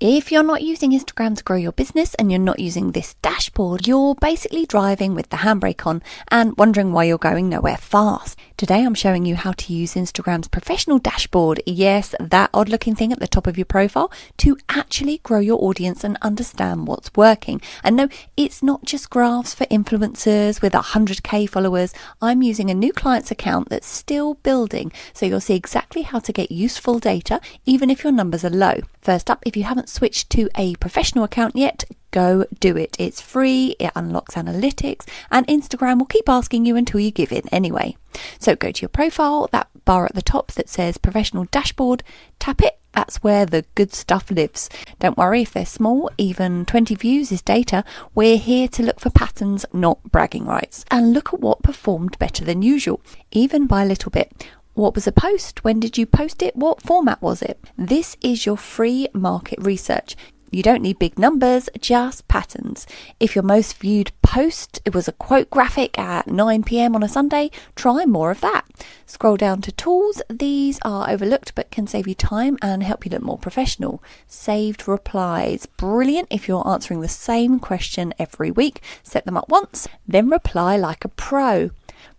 If you're not using Instagram to grow your business and you're not using this dashboard, you're basically driving with the handbrake on and wondering why you're going nowhere fast. Today I'm showing you how to use Instagram's professional dashboard, yes, that odd looking thing at the top of your profile, to actually grow your audience and understand what's working. And no, it's not just graphs for influencers with 100k followers. I'm using a new client's account that's still building, so you'll see exactly how to get useful data even if your numbers are low. First up, if you haven't switched to a professional account yet, go do it. It's free, it unlocks analytics, and Instagram will keep asking you until you give in anyway. So go to your profile, that bar at the top that says professional dashboard, tap it. That's where the good stuff lives. Don't worry if they're small, even 20 views is data. We're here to look for patterns, not bragging rights. And look at what performed better than usual, even by a little bit. What was a post? When did you post it? What format was it? This is your free market research. You don't need big numbers, just patterns. If your most viewed post, it was a quote graphic at 9 p.m. on a Sunday, try more of that. Scroll down to tools. These are overlooked but can save you time and help you look more professional. Saved replies. Brilliant if you're answering the same question every week. Set them up once, then reply like a pro.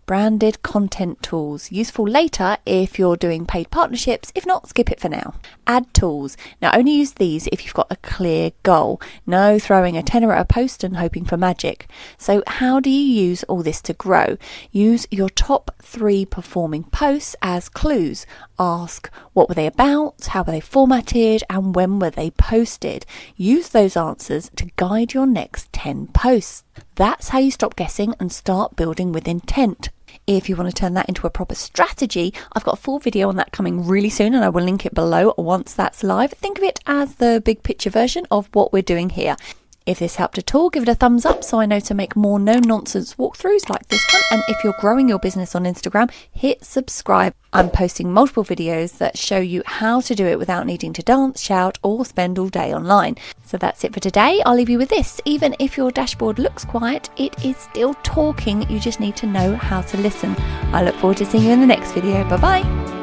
Branded content tools, useful later if you're doing paid partnerships. If not, skip it for now. Ad tools. Now only use these if you've got a clear goal. No throwing a tenner at a post and hoping for magic. So how do you use all this to grow? Use your top 3 performing posts as clues. Ask what were they about, how were they formatted, and when were they posted. Use those answers to guide your next 10 posts. That's how you stop guessing and start building with intent. If you want to turn that into a proper strategy, I've got a full video on that coming really soon and I will link it below once that's live. Think of it as the big picture version of what we're doing here. If this helped at all, give it a thumbs up so I know to make more no-nonsense walkthroughs like this one. And if you're growing your business on Instagram, hit subscribe. I'm posting multiple videos that show you how to do it without needing to dance, shout, or spend all day online. So that's it for today. I'll leave you with this. Even if your dashboard looks quiet, it is still talking. You just need to know how to listen. I look forward to seeing you in the next video. Bye-bye.